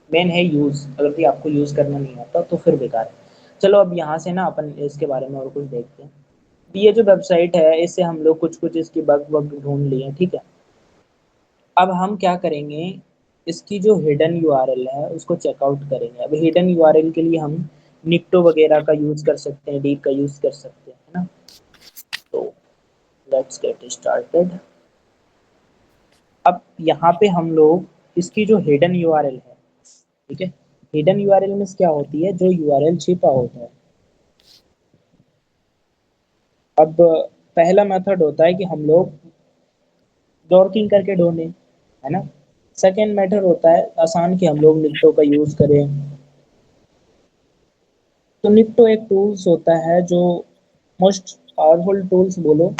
मेन है यूज़, अगर भी आपको यूज़ करना नहीं आता तो फिर बेकार है। चलो अब यहाँ से ना अपन इसके बारे में और कुछ देखते हैं। ये जो वेबसाइट है इससे हम लोग कुछ कुछ इसकी बग बग ढूंढ लिए, ठीक है। अब हम क्या करेंगे, इसकी जो हिडन यूआरएल है उसको चेकआउट करेंगे। अब हिडन यूआरएल के लिए हम निक्टो वगैरह का यूज़ कर सकते हैं, डीप का यूज़ कर सकते हैं, है ना। तो लेट्स गेट स्टार्टेड। अब यहाँ पे हम लोग इसकी जो हिडन यूआरएल है, ठीक है, हिडन यूआरएल में क्या होती है, जो यूआरएल छिपा होता है। अब पहला मेथड होता है कि हम लोग डॉकिंग करके ढूंढें, है ना। सेकेंड मेथड होता है आसान, कि हम लोग निक्टो का यूज़ करें। तो निक्टो एक टूल्स होता है जो मोस्ट पावरफुल टूल्स बोलो,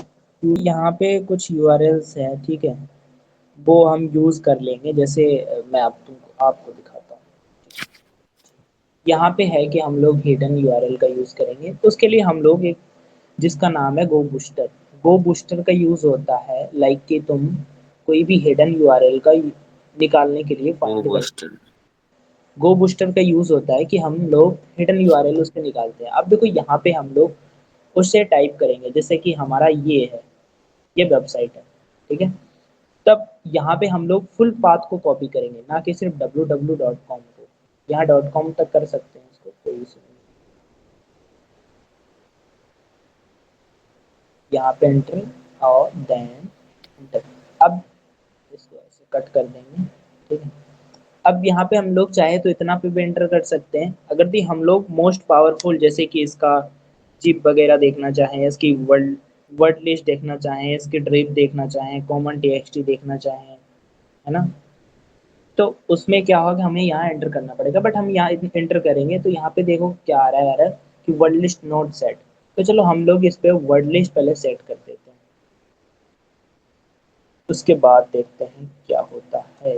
यहाँ पे कुछ यूआरएल्स है, ठीक है, वो हम यूज कर लेंगे। जैसे मैं आपको दिखाता हूँ। यहाँ पे है कि हम लोग हिडन यूआरएल का यूज करेंगे, तो उसके लिए हम लोग एक जिसका नाम है गो बूस्टर। गो बूस्टर का यूज होता है लाइक कि तुम कोई भी हिडन यूआरएल का निकालने के लिए वो फाइंड कर। बूस्टर। गो बूस्टर का यूज होता है कि हम लोग हिडन यूआरएल उससे निकालते हैं। अब देखो यहाँ पे हम लोग उससे टाइप करेंगे, जैसे कि हमारा ये है, ये वेबसाइट है, ठीक है। तब यहाँ पे हम लोग फुल पाथ को कॉपी करेंगे, ना कि सिर्फ www.com को। यहाँ डॉट कॉम तक कर सकते हैं इसको, कोई इशू नहीं। यहाँ पे एंटर और देन एंटर। अब इसको ऐसे कट कर देंगे, ठीक है। अब यहाँ पे हम लोग चाहे तो इतना पे भी एंटर कर सकते हैं। अगर भी हम लोग मोस्ट पावरफुल, जैसे कि इसका जिप वगैरह देखना चाहें, इसकी वर्ड वर्ड लिस्ट देखना चाहें, इसकी ड्रिप देखना चाहें, कॉमन टीएक्सटी देखना चाहें, है ना, तो उसमें क्या होगा, हमें यहाँ एंटर करना पड़ेगा। बट हम यहाँ एंटर करेंगे तो यहाँ पे देखो क्या आ रहा है यार, कि वर्ड लिस्ट नोट सेट। तो चलो हम लोग इस पे वर्ड लिस्ट पहले सेट कर देते हैं, उसके बाद देखते हैं क्या होता है।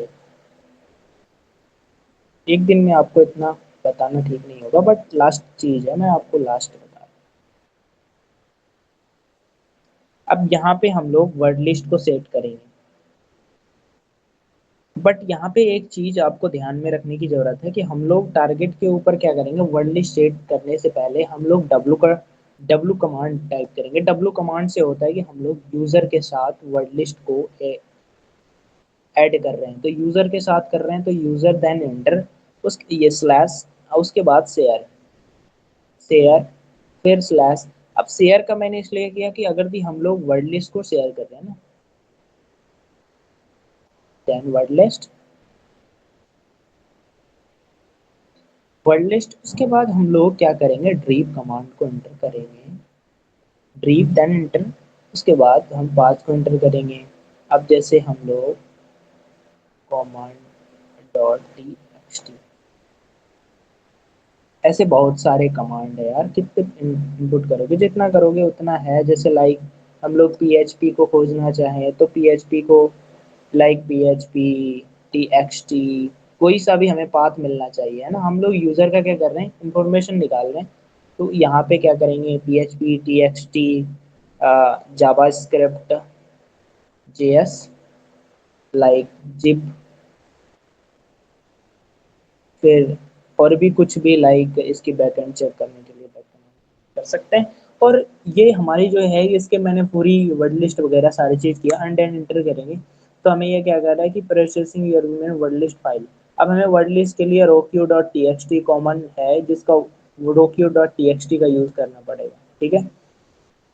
एक दिन में आपको इतना बताना ठीक नहीं होगा, बट लास्ट चीज है, मैं आपको लास्ट बता रहा हूँ। अब यहाँ पे हम लोग वर्ड लिस्ट को सेट करेंगे, बट यहाँ पे एक चीज आपको ध्यान में रखने की जरूरत है कि हम लोग टारगेट के ऊपर क्या करेंगे, वर्ड लिस्ट सेट करने से पहले हम लोग डब्लू कमांड टाइप करेंगे। डब्लू कमांड से होता है कि हम लोग यूजर के साथ वर्ड लिस्ट को ऐड कर रहे हैं, तो यूजर के साथ कर रहे हैं तो यूजर देन एंटर, उस ये स्लैश, उसके बाद शेयर, शेयर, फिर स्लैश। अब शेयर का मैंने इसलिए किया कि अगर भी हम लोग वर्ड लिस्ट को शेयर कर रहे हैं ना, then word list, word list, उसके बाद हम लोग क्या करेंगे, ड्रीप कमांड को एंटर करेंगे, ड्रीप देन एंटर। उसके बाद हम पाथ को एंटर करेंगे। अब जैसे हम लोग command dot T X T, ऐसे बहुत सारे कमांड है यार, कितने इनपुट करोगे, जितना करोगे उतना है। जैसे लाइक हम लोग पीएचपी को खोजना चाहें तो पीएचपी को, like PHP T X T, कोई सा भी हमें पाथ मिलना चाहिए, है ना। हम लोग यूजर का क्या कर रहे हैं, इंफॉर्मेशन निकाल रहे हैं। तो यहाँ पे क्या करेंगे, पीएचपी टी एक्स टी, जावा स्क्रिप्ट जेएस, लाइक जिप, फिर और भी कुछ भी, लाइक इसकी बैकएंड चेक करने के लिए बैकएंड कर सकते हैं। और ये हमारी जो है, इसके मैंने पूरी वर्ड लिस्ट वगैरह सारी चीज़ किया, एंड एंड एंटर करेंगे तो हमें ये क्या कर रहा है कि processing your word list file. अब हमें वर्ड लिस्ट के लिए rockyou dot T X T common है, जिसका rockyou dot T X T का यूज़ करना पड़ेगा, ठीक है।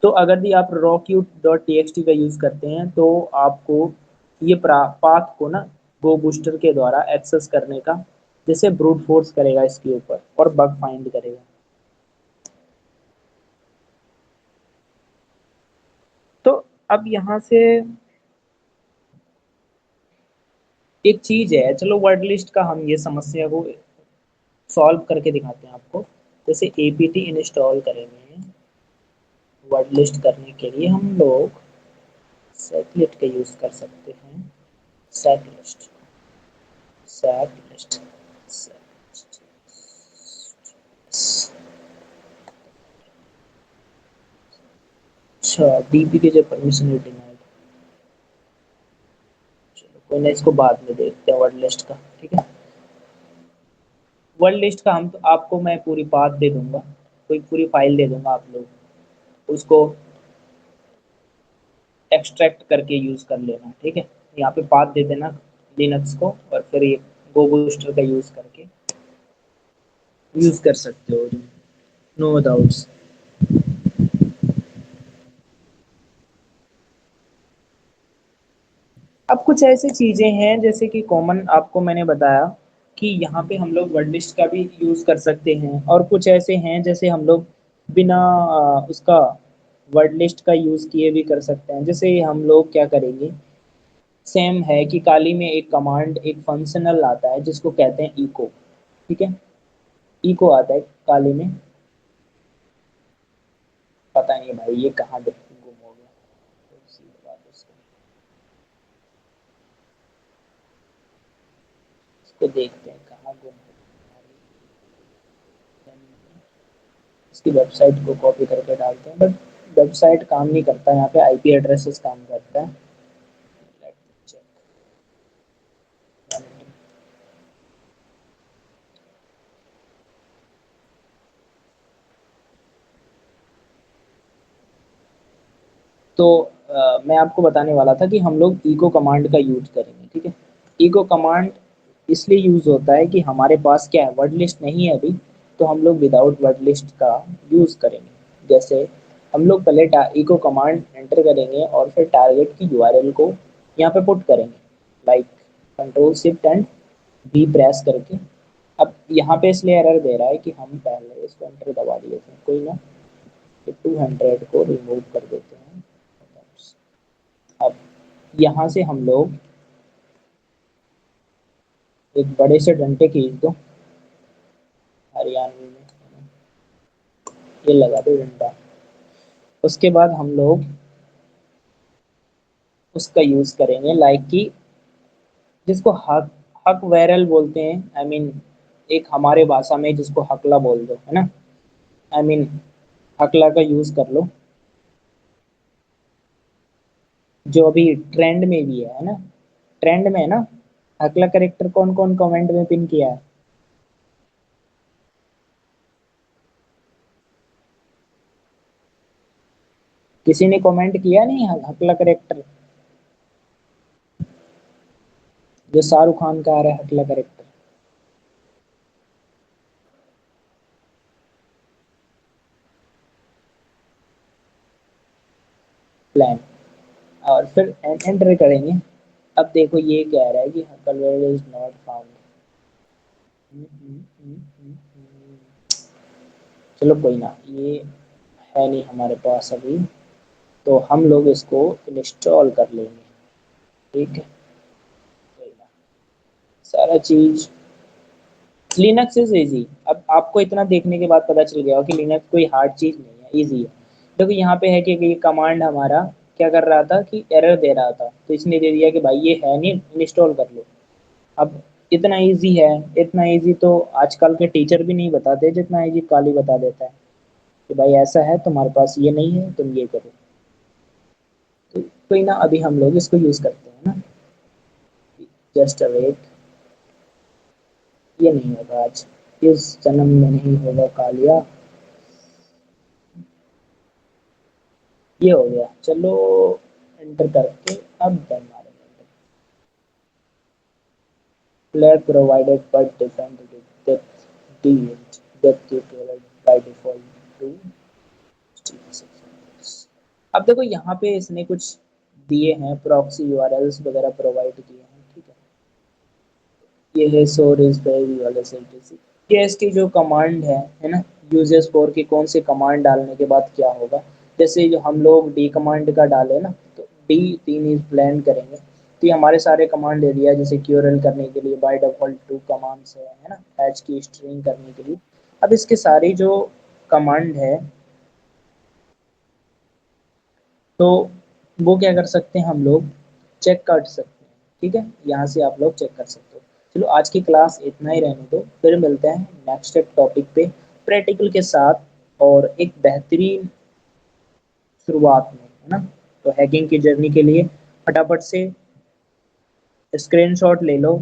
तो अगर भी आप rockut dot T X T का यूज़ करते हैं तो आपको ये पाथ को ना गो बूस्टर के द्वारा एक्सेस करने का, जैसे ब्रूट फोर्स करेगा इसके ऊपर और बग फाइंड करेगा। तो अब यहाँ से एक चीज है, चलो वर्ड लिस्ट का हम ये समस्या को सॉल्व करके दिखाते हैं आपको। जैसे एपीटी इंस्टॉल करेंगे, वर्ड लिस्ट करने के लिए हम लोग सेटलिट का यूज कर सकते हैं। सेटलिस्ट, सेटलिस्ट, अच्छा, डीपी के जो परमिशन है डिनाइड। चलो कोई ना, इसको बाद में देखते हैं वर्ड लिस्ट का, ठीक है। वर्ड लिस्ट का हम तो आपको मैं पूरी बात दे दूंगा, कोई पूरी फाइल दे दूंगा, आप लोग उसको एक्सट्रैक्ट करके यूज कर लेना, ठीक है। यहाँ पे पाथ दे देना लिनक्स को, और फिर ये गो बूस्टर का यूज करके यूज कर सकते हो, नो डाउट्स। अब कुछ ऐसी चीजें हैं जैसे कि कॉमन आपको मैंने बताया कि यहाँ पे हम लोग वर्ड लिस्ट का भी यूज कर सकते हैं, और कुछ ऐसे हैं जैसे हम लोग बिना उसका वर्ड लिस्ट का यूज किए भी कर सकते हैं। जैसे हम लोग क्या करेंगे, सेम है कि काली में एक कमांड, एक फंक्शनल आता है जिसको कहते हैं इको, ठीक है। इको आता है काली में, पता नहीं भाई ये कहाँ गुम हो गया। इसको देखते हैं कहाँ गुम है हमारी, इसकी वेबसाइट को कॉपी करके डालते हैं, बट वेबसाइट काम नहीं करता, यहाँ पे आईपी एड्रेसेस काम करता है। Let me check. तो मैं आपको बताने वाला था कि हम लोग echo कमांड का यूज करेंगे, ठीक है। echo कमांड इसलिए यूज होता है कि हमारे पास क्या है, वर्ड लिस्ट नहीं है अभी, तो हम लोग विदाउट वर्ड लिस्ट का यूज करेंगे। जैसे हम लोग पहले echo कमांड एंटर करेंगे और फिर टारगेट की यूआरएल को यहाँ पे पुट करेंगे, like control shift and B press करके। अब यहाँ पे इसलिए एरर दे रहा है कि हम पहले इसको एंटर दबा दिए थे, कोई ना, 200 को रिमूव कर देते हैं। अब यहाँ से हम लोग एक बड़े से डंडे खींच दो, हरियाणवी में ये लगा दो डंडा। उसके बाद हम लोग उसका यूज करेंगे, लाइक कि जिसको हक हक वैरल बोलते हैं, आई मीन एक हमारे भाषा में जिसको हकला बोल दो, है ना, आई मीन हकला का यूज कर लो, जो अभी ट्रेंड में भी है ना, ट्रेंड में है ना। हकला करेक्टर कौन कौन कमेंट में पिन किया है? किसी ने कमेंट किया नहीं हकला करेक्टर? जो शाहरुख खान का आ रहा है हकला करेक्टर प्लान, और फिर एंटर करेंगे। अब देखो ये कह रहा है कि हकल इज नॉट फाउंड। चलो कोई ना, ये है नहीं हमारे पास अभी, तो हम लोग इसको इंस्टॉल कर लेंगे, ठीक है। कोई ना, सारा चीज लिनक्स इज इजी। अब आपको इतना देखने के बाद पता चल गया हो कि लिनक्स कोई हार्ड चीज नहीं है, इजी है। देखो यहाँ पे है कि ये कमांड हमारा क्या कर रहा था कि एरर दे रहा था, तो इसने दे दिया कि भाई ये है नहीं, इंस्टॉल कर लो। अब इतना इजी है, इतना इजी तो आजकल के टीचर भी नहीं बताते जितना इजी काली बता देता है कि भाई ऐसा है, तुम्हारे पास ये नहीं है, तुम ये करो। तो कोई ना, अभी हम लोग इसको यूज करते हैं ना, जस्ट वेट। ये नहीं होगा आज, इस जन्म में नहीं होगा कालिया। ये हो गया, चलो एंटर करके अब डन मारेंगे। Flag provided but defined depth deviate depth equivalent by default to 6600। अब देखो यहाँ पे इसने कुछ दिए हैं, प्रॉक्सी यूआरएल्स वगैरह प्रोवाइड किए हैं, ठीक है। ये है सोर्स वेरी वाले सेंटेंस। ये इसकी जो कमांड है ना, यूजर्स फॉर की कौन से कमांड डालने के बाद क्या होगा। जैसे जो हम लोग डी कमांड का डाले ना, तो डी 3 इज प्लान करेंगे, तो ये हमारे सारे कमांड दे दिया है। जैसे क्यूरल करने के लिए बाय डिफॉल्ट 2 कमांड्स है ना, एच की स्ट्रिंग करने के लिए। अब इसके सारी जो कमांड है, तो वो क्या कर सकते हैं हम लोग, चेक कर सकते हैं, ठीक है। यहाँ से आप लोग चेक कर सकते हो। चलो आज की क्लास इतना ही रहने दो, फिर मिलते हैं नेक्स्ट टॉपिक पे प्रैक्टिकल के साथ, और एक बेहतरीन शुरुआत में, है ना। तो हैकिंग की जर्नी के लिए फटाफट से स्क्रीनशॉट ले लो